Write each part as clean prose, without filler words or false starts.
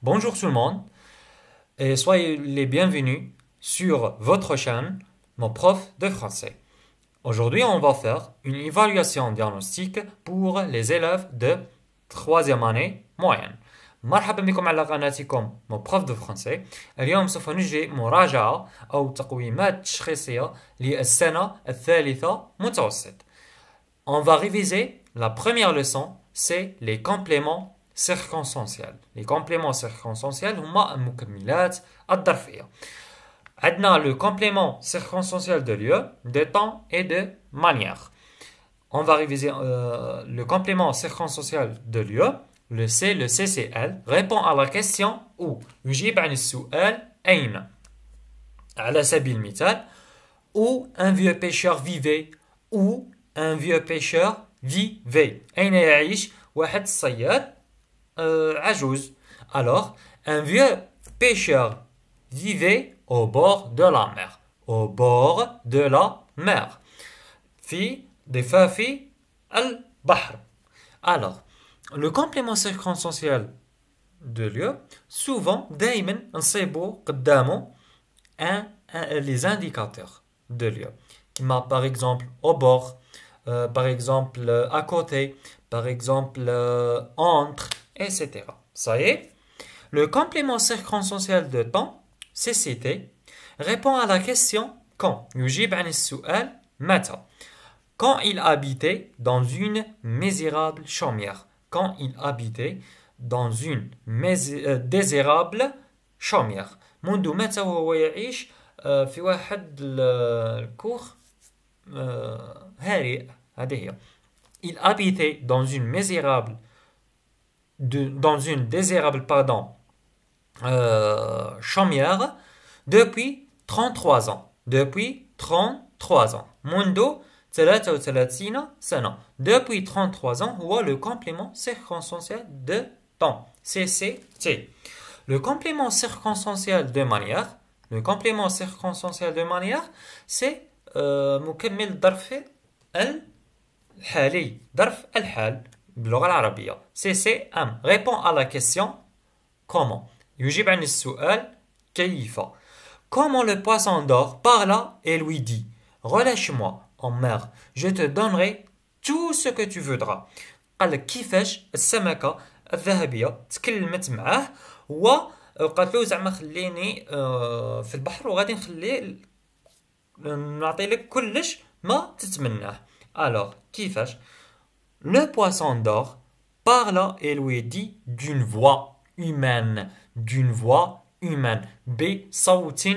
Bonjour tout le monde et soyez les bienvenus sur votre chaîne, mon prof de français. Aujourd'hui, on va faire une évaluation diagnostique pour les élèves de troisième année moyenne. مرحبا بكم على قناتكم mon prof de français. اليوم سوف نجري مراجعة أو تقويمات تشخيصية للسنة الثالثة متوسط. On va réviser la première leçon, c'est les compléments circonstanciels. Les compléments circonstanciels هما المكملات الظرفية. عندنا le complément circonstanciel de lieu, de temps et de manière. On va réviser le complément circonstanciel de lieu. Le C, le CCL répond à la question où يجيب عن السؤال أين. على سبيل المثال où un vieux pêcheur vivait, où un vieux pêcheur vivait. أين يعيش واحد الصياد عجوز. Alors, un vieux pêcheur vivait au bord de la mer. Au bord de la mer. في ضفاف البحر. Alors, le complément circonstanciel de lieu, souvent, دائما نصيبو قدامه les indicateurs de lieu. Comme par exemple au bord, par exemple à côté, par exemple entre, etc. Ça y est. Le complément circonstanciel de temps, CCT, répond à la question quand. يجيب عن السؤال متى. Quand il habitait dans une misérable chaumière. Quand il habitait dans une désirable chaumière. منذ متى وهو يعيش في واحد الكوخ هارئ. هذه هي. Il habitait dans une désirable chaumière depuis 33 ans. Depuis 33 ans. منذ 33 سنة. Depuis 33 ans, هو le complément circonstanciel de temps. CCT. Le complément circonstanciel de manière. Le complément circonstanciel de manière, c'est مكمل الظرف الحالي. ظرف الحال باللغة العربية. CCM répond à la question comment. يجيب عن السؤال كيف. Comment le poisson d'or parla et lui dit relâche-moi en mer, je te donnerai tout ce que tu voudras. قال لك كيفاش السمكة الذهبية تكلمت معاه وقالت له زعما خليني في البحر وغادي نعطي لك كلش ما تتمناه. Alors كيفاش le poisson d'or parla et lui dit d'une voix humaine. D'une voix humaine. بصوت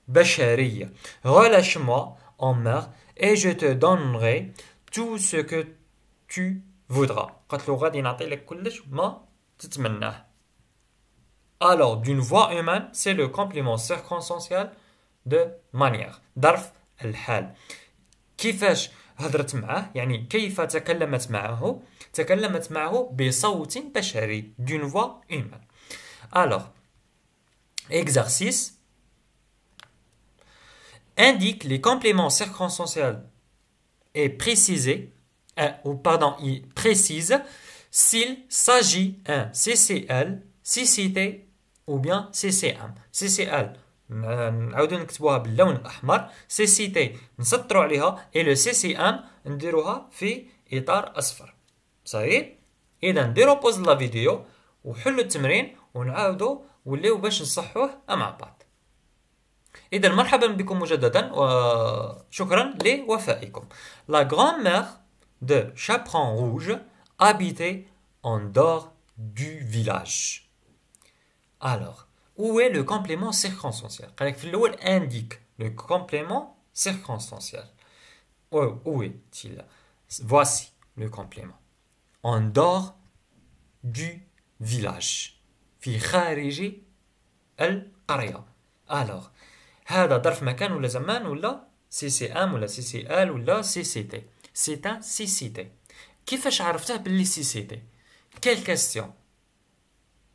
بشري. Relâche-moi en mer et je te donnerai tout ce que tu voudras. قالت له غادي نعطي لك كلش ما تتمناه. Alors, d'une voix humaine, c'est le complément circonstanciel de manière. ظرف الحال. كيفاش هضرت معاه يعني كيف تكلمت معه. تكلمت معه بصوت بشري. D'une voix humaine. Alors, exercice. Indique les compléments circonstanciels et préciser, il précise s'il s'agit un CCL, CCT ou bien CCM. CCL نعاودو نكتبوها باللون الأحمر. CCT نسطرو عليها et le CCM نديروها في إطار أصفر. صحيح؟ إذا نديرو بوز لا فيديو وحلو التمرين ونعاودو وليو باش نصحوه مع بعض. إذا مرحبا بكم مجددا وشكرا لوفائكم. La grand-mère de Chaperon Rouge habitait en dehors du village. Alors, où est le complément circonstanciel? قالك في الأول indique le complément circonstanciel. Où est-il? Voici le complément. En dehors du village. في خارج القرية. Alors, هذا ظرف مكان ولا زمان ولا CCM ولا CCL ولا CCT. C'est un CCT. كيفاش عرفته باللي CCT? Quelle question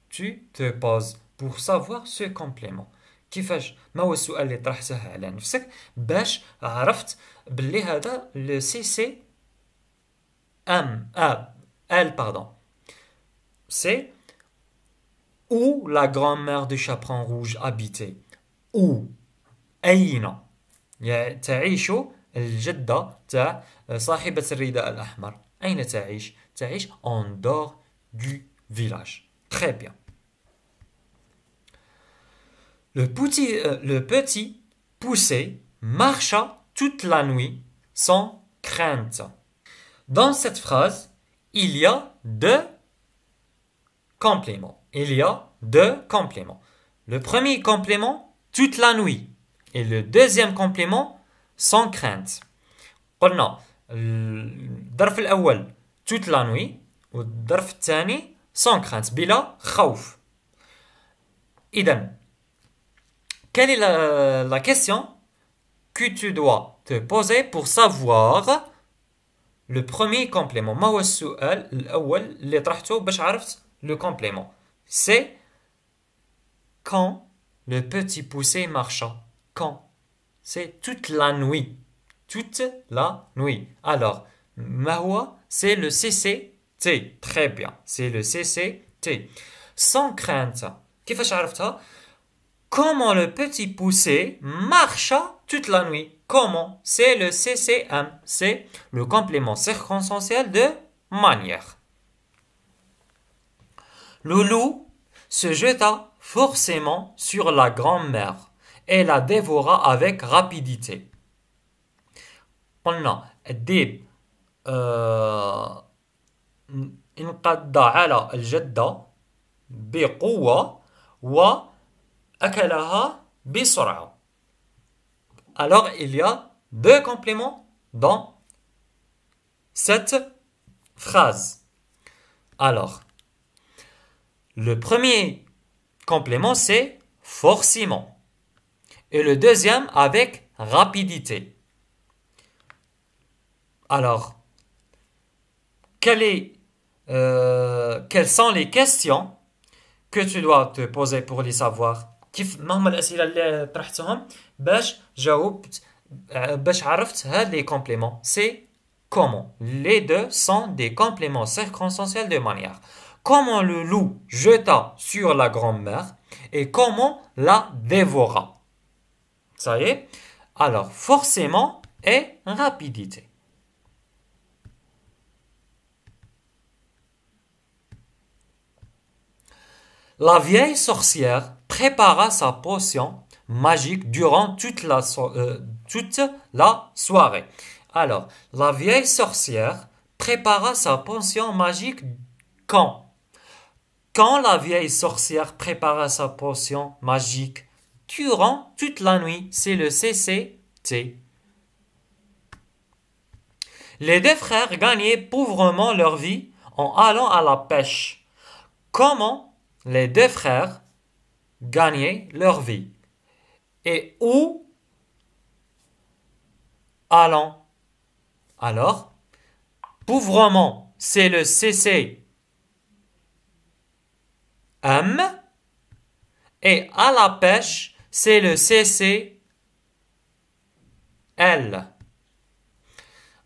tu te poses pour savoir ce complément? كيفاش ما هو السؤال اللي طرحته على نفسك باش عرفت باللي هذا le CCM L pardon. C'est Où la grand-mère de Chaperon Rouge habitait? Où? أين؟ تعيش الجدة تاع صاحبة الرداء الأحمر. أين تعيش؟ تعيش en dehors du village. Très bien. Le petit poussé marcha toute la nuit sans crainte. Dans cette phrase, il y a deux compléments. Le premier complément, toute la nuit. Et le deuxième complément, sans crainte. قلنا الظرف الأول toute la nuit والظرف الثاني sans crainte بلا خوف. إذن quelle est la question que tu dois te poser pour savoir le premier complément؟ ما هو السؤال الأول اللي طرحته باش عرفت le complément؟ C'est quand le petit poussé marcha. Quand? C'est toute la nuit. Toute la nuit. Alors, ما هو? C'est le CCT. Très bien. C'est le CCT. Sans crainte. كيفاش عرفتها؟ Comment le petit poussé marcha toute la nuit? Comment? C'est le CCM. C'est le complément circonstanciel de manière. Le loup se jeta forcément sur la grand-mère et la dévora avec rapidité. قلنا الديب انقض على الجدة بقوة وأكلها بسرعة. Alors il y a deux compléments dans cette phrase. Alors, le premier complément c'est forcément et le deuxième avec rapidité. Alors, quelles sont les questions que tu dois te poser pour les savoir؟ ما هما الأسئلة اللي طرحتهم باش جاوبت باش عرفت هاد les compléments؟ C'est comment? Les deux sont des compléments circonstanciels de manière. Comment le loup jeta sur la grand-mère et comment la dévora. Ça y est? Alors, forcément et rapidité. La vieille sorcière prépara sa potion magique durant toute la soirée. Alors, la vieille sorcière prépara sa potion magique quand? Quand la vieille sorcière prépara sa potion magique? Durant toute la nuit. C'est le CCT. Les deux frères gagnaient pauvrement leur vie en allant à la pêche. Comment les deux frères gagnaient leur vie? Et où allant? Alors, pauvrement, c'est le CCM. Et à la pêche, c'est le CCL.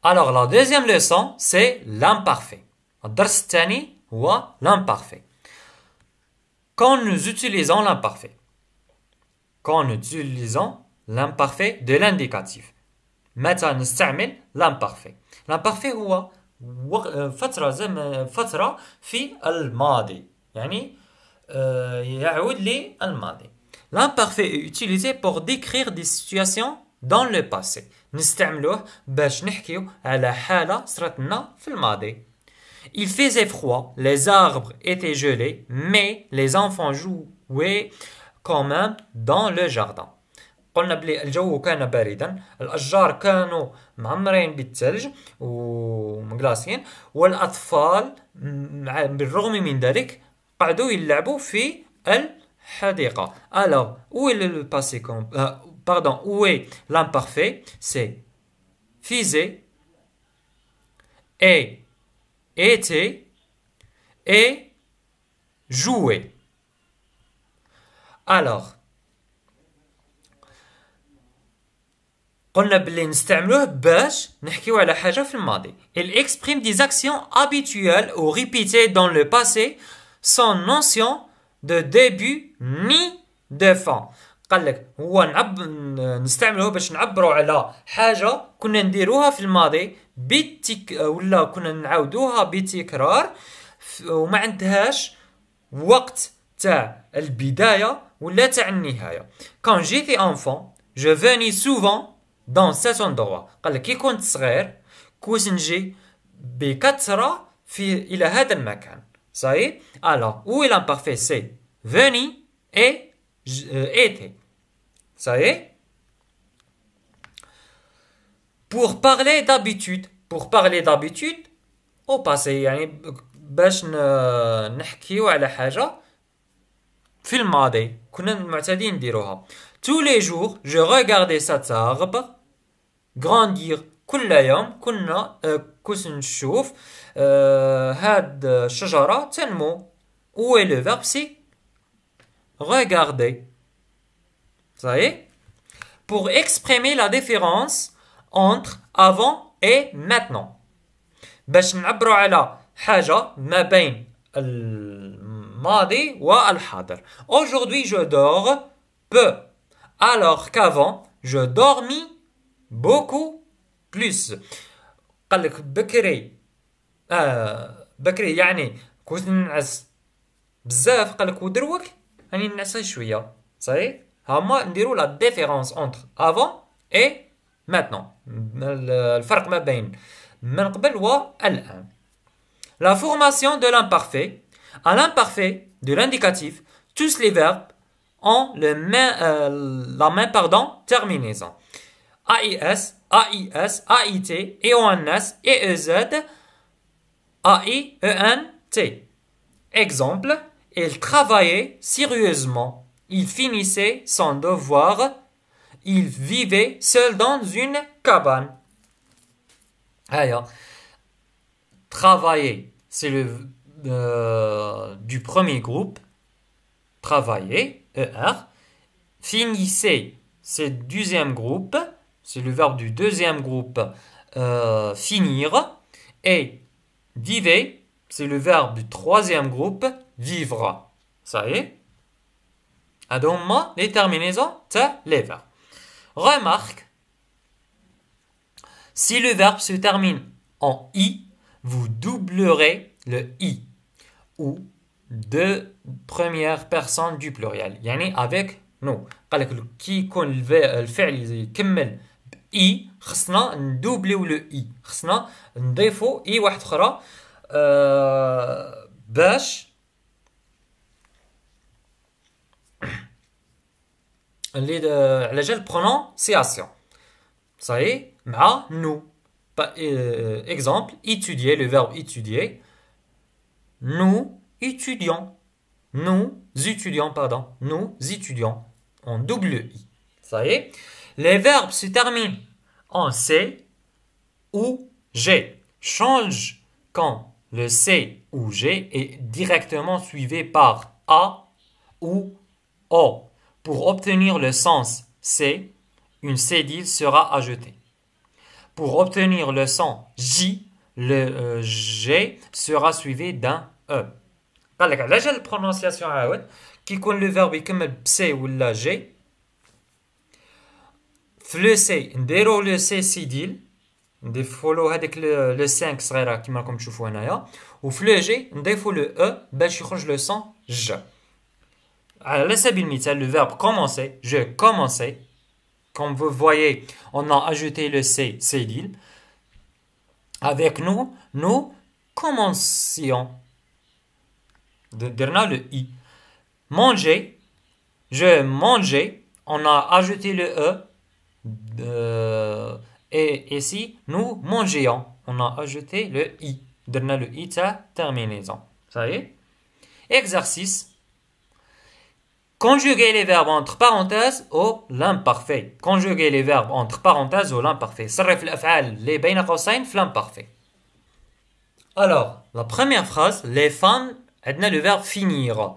Alors, la deuxième leçon, c'est l'imparfait. الدرس الثاني هو l'imparfait. Quand nous utilisons l'imparfait. Quand nous utilisons l'imparfait de l'indicatif. متى نستعمل l'imparfait. L'imparfait هو فترة في الماضي. يعني يعود للماضي. L'imparfait est utilisé pour décrire des situations dans le passé. نستعملوه باش نحكيو على حالة صرت لنا في الماضي. Il faisait froid, les arbres étaient gelés, mais les enfants jouaient quand même dans le jardin. قلنا بلي الجو كان باردا، الأشجار كانوا معمرين بالثلج ومقلاصين، والأطفال بالرغم من ذلك قعدوا يلعبوا في الحديقة. Alors, où est le passé pardon, où est l'imparfait? C'est faisait et était et jouait. Alors, قلنا باللي نستعملوه باش نحكيو على حاجة في الماضي. Il exprime des actions habituelles ou répétées dans le passé sans notion de début ni de fin. قال لك هو نستعمله باش نعبروا على حاجة كنا نديروها في الماضي ولا كنا نعاودوها بتكرار وما عندهاش وقت تاع البداية ولا تاع النهاية. Quand j'étais enfant, je venais souvent dans cet endroit. قال لك كي كنت صغير كنت نجي بكثرة إلى هذا المكان. Ça y est. Alors, où est l'imparfait? C'est venir et était. Ça y est. Pour parler d'habitude au passé يعني باش نحكيو على حاجة في الماضي كنا معتادين نديروها. Tous les jours, je regardais cet arbre grandir. كل يوم كنت نشوف هاد الشجرة تنمو. Où est le verbe? C'est regarder. Ça y est. Pour exprimer la différence entre avant et maintenant. باش نعبروا على حاجة ما بين الماضي والحاضر. Aujourd'hui, je dors peu. Alors qu'avant, je dormis beaucoup plus. قال لك بكري يعني كنت ننعس بزاف. قال لك ودروك راني نعس شويه. صحيح هما نديروا لا ديفيرونس انتر avant et maintenant. الفرق ما بين من قبل والان. La formation de l'imparfait. À l'imparfait de l'indicatif, tous les verbes ont la même terminaison. AIS, AIS, AIT, EONS, EEZ, AIENT. Exemple, il travaillait sérieusement. Il finissait son devoir. Il vivait seul dans une cabane. Alors, travailler, c'est le du premier groupe. Travailler, ER. Finissez, c'est le deuxième groupe. C'est le verbe du deuxième groupe, finir. Et vivez, c'est le verbe du troisième groupe, vivra. Ça y est. Adonne-moi les terminaisons, les verbes. Remarque, si le verbe se termine en i, vous doublerez le i ou deux premières personnes du pluriel. يعني avec nous. قال لك كي يكون الفعل يكمل اي خصنا ندوبليو لو اي. خصنا نضيفو اي واحد اخرى باش اللي على جال برونونسياسيون. صحيح مع nous. Exemple, étudier, le verbe étudier. Nous étudions. Nous étudions, pardon. Nous étudions. En double i. Ça y est. Les verbes se terminent en C ou G. Change quand le C ou G est directement suivi par A ou O. Pour obtenir le sens C, une cédille sera ajoutée. Pour obtenir le son J, le G sera suivi d'un E. قال لك علاش البرونونسياسيون عاود كي يكون لو فيرب يكمل بسي ولا جي في لو سي نديرو لو سي سيديل نضيفو له هذيك لو 5 صغيره كيما راكم تشوفوا هنايا وفي لو جي نضيفو لو او باش يخرج لو سون ج. على سبيل المثال le verbe commencer, je commençais. Comme vous voyez, on a ajouté le C, cédille. Avec nous, nous commencions. Derna le I. Manger, je mangeais. On a ajouté le E. Et ici, nous mangions. On a ajouté le I. Derna le I, ta terminaison. Ça y est. Exercice. Conjuguer les verbes entre parenthèses au l'imparfait. Conjuguer les verbes entre parenthèses au l'imparfait. صرف الأفعال اللي بين قوسين في l'imparfait. Alors, la première phrase, les femmes, عندنا le verbe finir.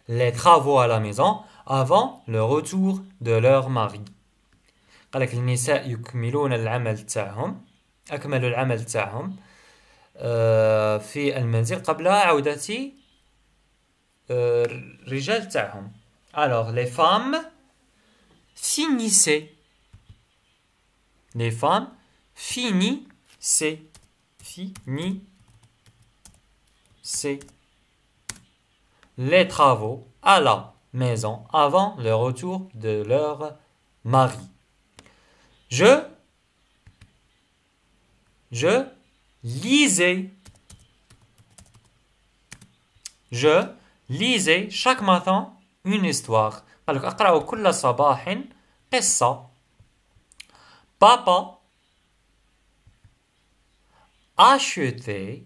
Les travaux à la maison avant le retour de leur mari. قال لك النساء يكملون العمل تاعهم. أكملوا العمل تاعهم في المنزل قبل عودة الرجال تاعهم. Alors les femmes finissaient. Les femmes finissaient. Finissaient les travaux à la maison avant le retour de leur mari. Je lisais. Je lisais chaque matin une histoire. قال لك أقرأ كل صباح قصة. Papa achetait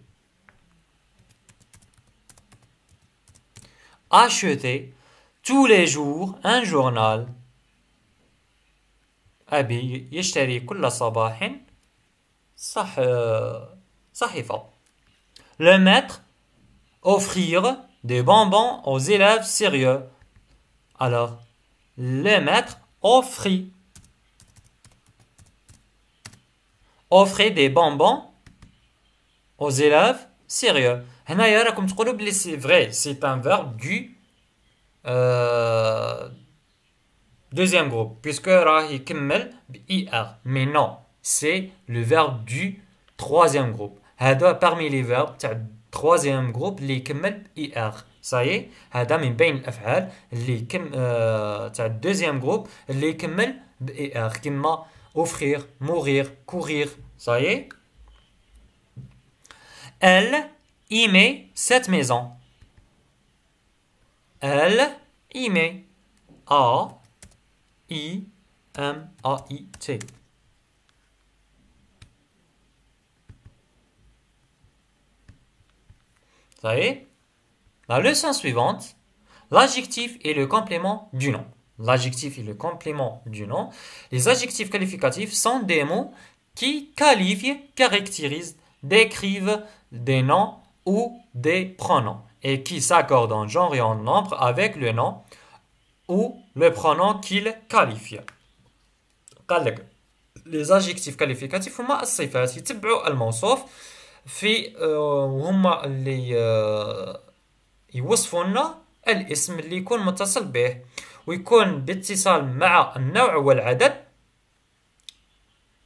tous les jours un journal. أبي يشتري كل صباح صحيفة. Le maître offrir des bonbons aux élèves sérieux. Alors, le maître offrit des bonbons aux élèves sérieux. هنايا راكم تقولوا بلي سي vrai, c'est un verbe du deuxième groupe puisque راه يكمل ب IR. Mais non, c'est le verbe du troisième groupe. هذا parmi les verbes تاع troisième groupe اللي يكمل ب IR. Ça y est, هذا من بين الأفعال اللي تاع deuxième groupe اللي يكمل ب IR كما offrir, mourir, courir. Ça y est. Elle aimait cette maison. Elle aimait. A-I-M-A-I-T. Ça y est. La leçon suivante, l'adjectif et le complément du nom. L'adjectif et le complément du nom. Les adjectifs qualificatifs sont des mots qui qualifient, caractérisent, décrivent des noms ou des pronoms et qui s'accordent en genre et en nombre avec le nom ou le pronom qu'ils qualifient. قال لك les adjectifs qualificatifs هما الصفات يتبعوا الموصوف في وهما اللي يوصفوا لنا الاسم اللي يكون متصل به ويكون باتصال مع النوع والعدد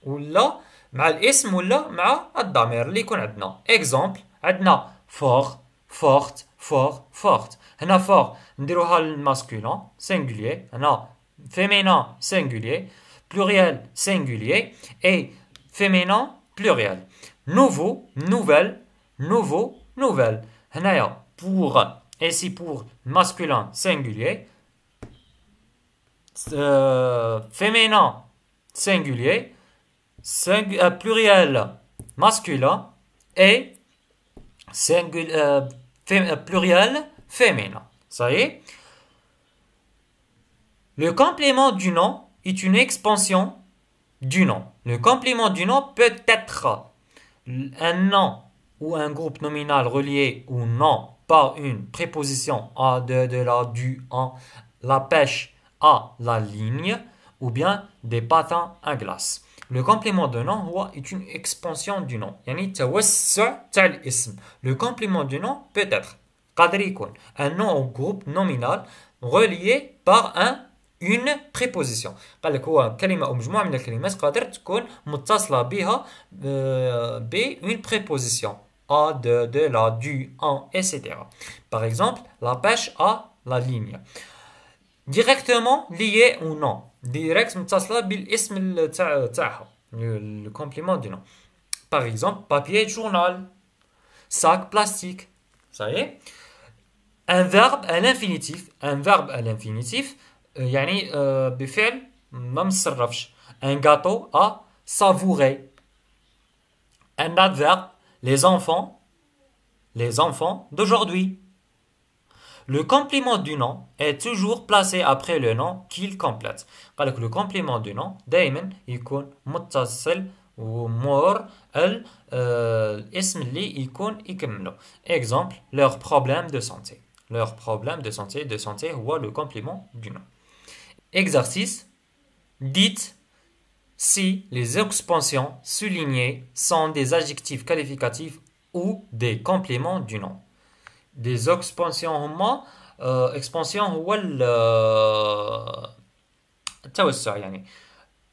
ولا مع الاسم ولا مع الضمير اللي يكون عندنا. اكزامبل عندنا فور فورت فور فورت. هنا فور نديروها للماسكولين سينغولير. هنا فيمينين سينغولير. pluriel singulier et féminin pluriel. Nouveau, nouvelle, nouveau, nouvelle. هنايا pour ici pour masculin singulier, féminin singulier, pluriel masculin et pluriel féminin. Ça y est. Le complément du nom est une expansion du nom. Le complément du nom peut être un nom ou un groupe nominal relié ou non par une préposition à, de, la, du, en, la pêche, à, la ligne, ou bien des patins à glace. Le complément de nom est une expansion du nom. يعني توسع تاع الاسم. Le complément du nom peut être قادر يكون un nom ou groupe nominal relié par une préposition. قال لك هو كلمة أو مجموعة من الكلمات قادر تكون متصلة بها une préposition à, de, la, du, en, etc. Par exemple, la pêche à la ligne. Directement lié ou non. Direct متصلة بالاسم تاعها. Le complément du nom. Par exemple, papier journal, sac plastique. Ça y est. Un verbe à l'infinitif. Un verbe à l'infinitif. يعني بفعل ما مصرفش. Un gâteau à savourer. Un adverbe, les enfants d'aujourd'hui. Le complément du nom est toujours placé après le nom qu'il complète. قال لك le complément du nom دائما يكون متصل ومور الاسم اللي يكون يكمله. Exemple, leur problème de santé. Leur problème de santé هو le complément du nom. Exercice. Dites si les expansions soulignées sont des adjectifs qualificatifs ou des compléments du nom. Des expansions هما expansion هو التوسع يعني.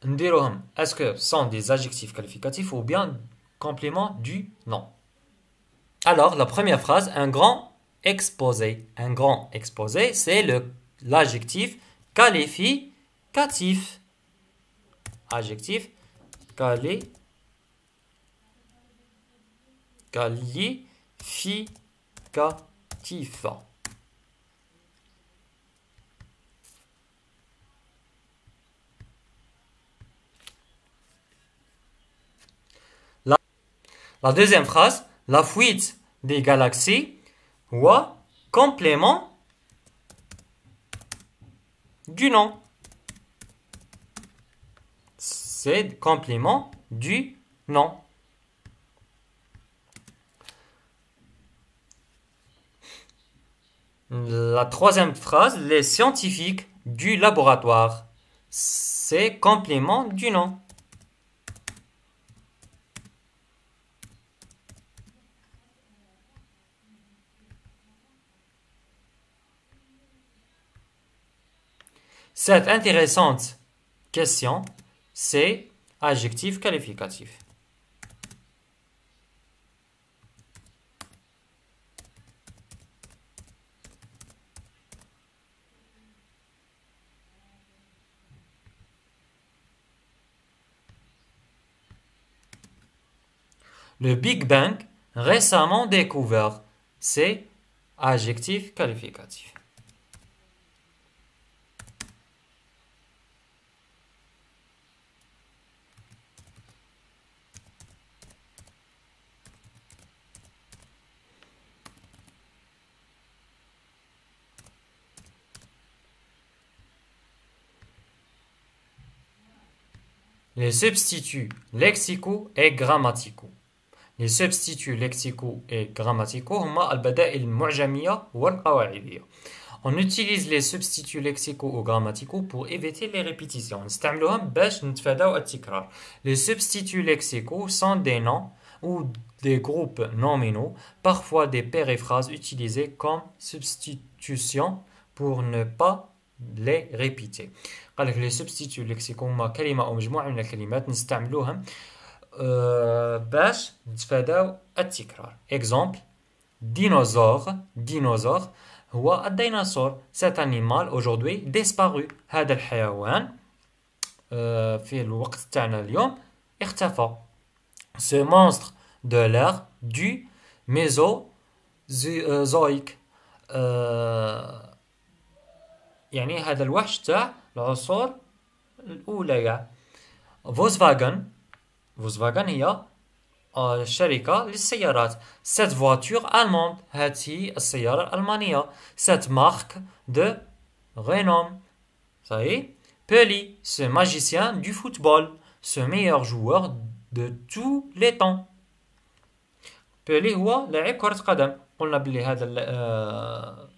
نديروهم est-ce que sont des adjectifs qualificatifs ou bien complément du nom. Alors, la première phrase, un grand exposé. Un grand exposé, c'est l'adjectif qualificatif. Adjectif qualificatif. La deuxième phrase, la fuite des galaxies ou complément du nom. C'est complément du nom. La troisième phrase, les scientifiques du laboratoire. C'est complément du nom. Cette intéressante question, c'est adjectif qualificatif. Le Big Bang, récemment découvert, c'est adjectif qualificatif. Les substituts lexicaux et grammaticaux. Les substituts lexicaux et grammaticaux هما البدائل المعجمية والقواعدية. On utilise les substituts lexicaux ou grammaticaux pour éviter les répétitions. نستعملوهم باش نتفاداو التكرار. Les substituts lexicaux sont des noms ou des groupes nominaux, parfois des périphrases utilisées comme substitution pour ne pas les répéter. قال لك les substituts lexicaux هما كلمة أو مجموعة من الكلمات نستعملوهم باش نتفاداو التكرار. Exemple, dinosaure هو الديناصور. Cet animal aujourd'hui disparu. هذا الحيوان في الوقت تاعنا اليوم اختفى. Ce monstre de l'ère du Mésozoïque. يعني هذا الوحش تاع العصور الأولى. فولكسفاغن هي شركة للسيارات. Cette voiture allemande. هذه السيارة الألمانية. Cette marque de renom. Ça y est. Pelé, ce magicien du football. Ce meilleur joueur de tous les temps. Pelé هو لاعب كرة قدم. قلنا بلي هذا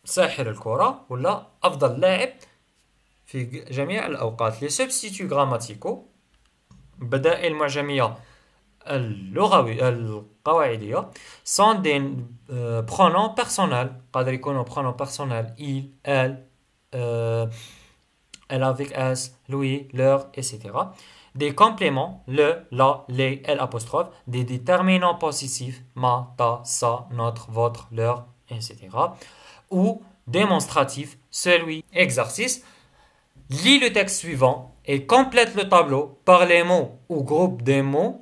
ساحر الكرة ولا أفضل لاعب في جميع الأوقات. Les substituts grammaticaux بدائل معجمية القواعدية sont des pronoms personnels. قادر يكونوا pronoms personnels il, elle, elle avec s, lui, leur, etc. Des compléments le, la, les, l apostrophe. Des déterminants possessifs ma, ta, sa, notre, votre, leur, etc. Ou démonstratif celui. Exercice. Lis le texte suivant et complète le tableau par les mots ou groupe des mots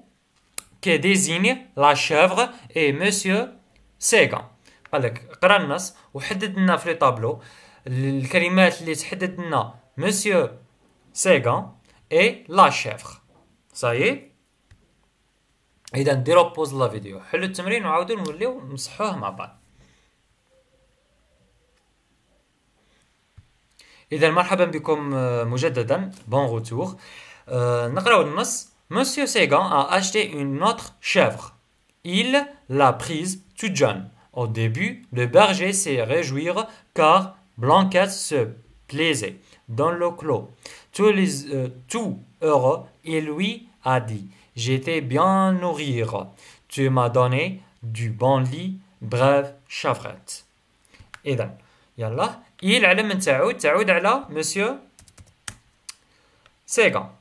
qui désignent la chèvre et Monsieur Séguin. قال لك قرا النص وحدد لنا في الطابلو الكلمات اللي تحدد لنا Monsieur Séguin et la chèvre. Ça y est. إذا نديرو بوز لا فيديو حلو التمرين وعاودو نوليو نصحوه مع بعض. إذا مرحبا بكم مجددا. Bon retour. نقراو النص. Monsieur Séguin a acheté une autre chèvre. Il l'a prise toute jeune. Au début, le berger s'est réjoui car Blanquette se plaisait dans le clos. Tout heureux, il lui a dit « J'étais bien nourrir. Tu m'as donné du bon lit, brave chevrette. » إذا يلا إل على من تعود على مسيو سيغان.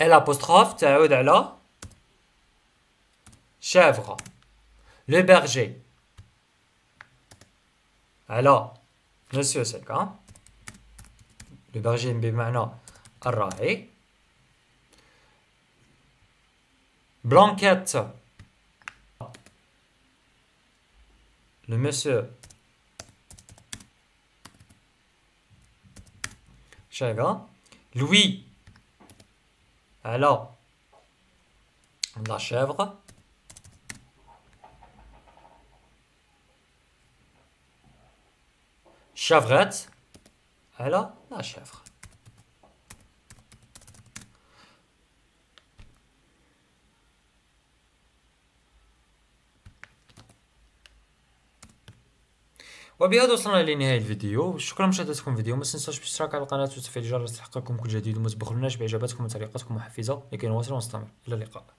الأبوستروف تعود على chèvre. Le berger على مسيو سيغان. le berger بمعنى الراعي. Blanquette le monsieur chèvre. Louis alors la chèvre. Chevrette alors la chèvre. وبهذا وصلنا لنهاية الفيديو. شكرا لمشاهدتكم الفيديو. ما تنسوش بالاشتراك على القناة وتفعيل الجرس لتحقيقكم كل جديد، وما تبخلوناش باعجاباتكم وتعليقاتكم محفزة لكي نواصل ونستمر. الى اللقاء.